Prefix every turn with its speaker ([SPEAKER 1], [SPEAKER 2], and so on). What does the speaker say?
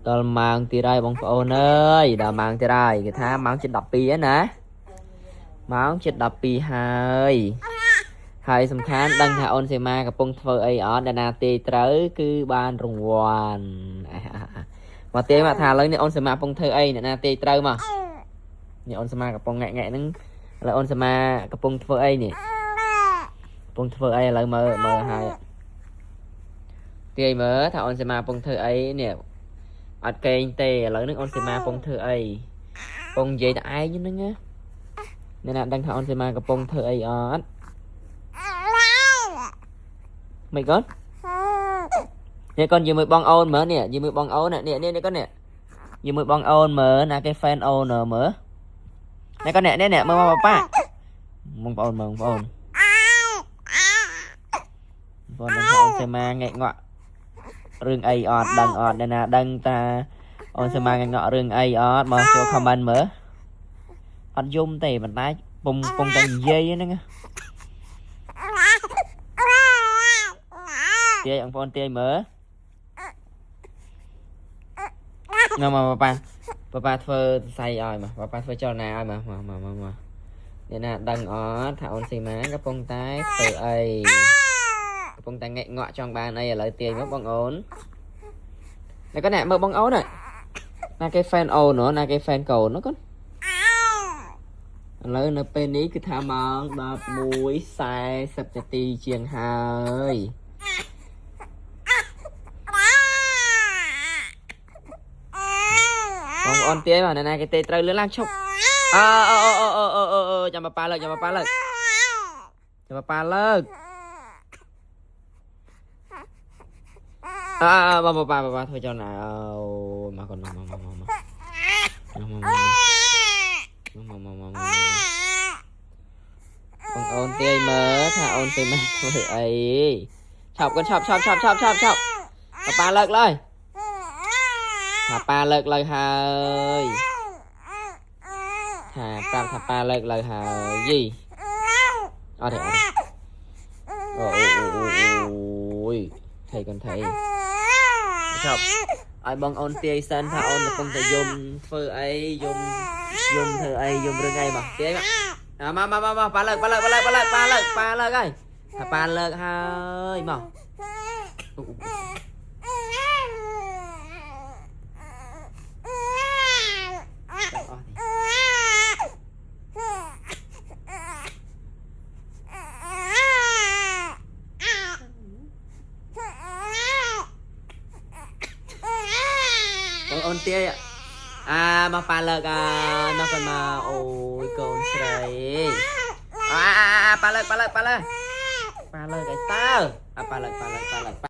[SPEAKER 1] ដល់ម៉ោងទីហើយបងប្អូនអើយដល់ម៉ោងទីហើយគេថាម៉ោងជិត12ហ្នឹងណាម៉ោងជិត12ហើយសំខាន់ដឹងថាអូនសេម៉ាកំពុងធ្វើអីអត់ដែលណាទេត្រូវគឺបានរង្វាន់មកទេមកថាឥឡូវនេះអូនសេម៉ាកំពុងធ្វើអីអ្នកណាទេត្រូវមកនេះអូនសេម៉ាកំពុងងែកហ្នឹងឥឡូវអូនសេម៉ាកំពុងធ្វើអីនេះកំពុងធ្វើអីឥឡូវមើលហើយទាយមើលថាអូនសេម៉ាកំពុងធ្វើអីនេះអត់កេងទេឥឡូវនេះអូនសេម៉ាកំពុងធ្វើអីកំពុងនិយាយតែឯងហ្នឹងណាអ្នកណាដឹងថាអូនសេម៉ាកំពុងធ្វើអីអត់មិនកូននេះកូនជាមួយបងអូនមើលនេះជាមួយបងអូននេះកូននេះជាមួយបងអូនមើលណាគេ fan អូនមើលនេះកូននេះមើលមកប៉ាបងប្អូនដឹងថាអូនសេម៉ាងែកងក់រឿងអីអត់ដឹងអត់អ្នកណាដឹងតាអូនសេម៉ាងែកងក់រឿងអីអត់មកចូល comment មើលអត់យំទេប៉ុន្តែពុំតែនិយាយហ្នឹងទាយបងប្អូនទាយមើលងមកប៉ាធ្វើសរសៃឲ្យមកប៉ាធ្វើចលនាឲ្យមកអ្នកណាដឹងអត់ថាអូនសេម៉ាកំពុងតែធ្វើអីកំពុងតែងែកងក់ចង់បានអីឥឡូវទាយមកបងអូននេះកូនមើលបងអូនណាគេ fan អូនណាគេ fan កូនណាកូនឥឡូវនៅពេលនេះគឺថាម៉ោង 11:40 នាទីជាងហើយបងប្អូនទាយមកណាគេទេត្រូវលឿនឡើងឈប់ចាំប៉ាលើកចាំប៉ាលើកបងប៉ាធ្វើចលនាអូមកកូនមកបងអូនទាយមើលថាអូនសេម៉ាធ្វើអីឆប់កូនឆប់ប៉ាលើកឡើយថាប៉ាលើកឡើយហើយថាប្រាប់ថាប៉ាលើកឡើយហើយយីអត់ទេអូយថៃកូនថៃឆប់ឲ្យបងអូនទាយសិនថាអូនកំពុងតែយំធ្វើអីយំធ្វើអីយំរឿងអីមកទាយមកប៉ាលើកហើយថាប៉ាលើកហើយមកអូនទាយមកប៉ាលើកមកកូនមកអូយកូនស្រីប៉ាលើកឲ្យតើប៉ាលើក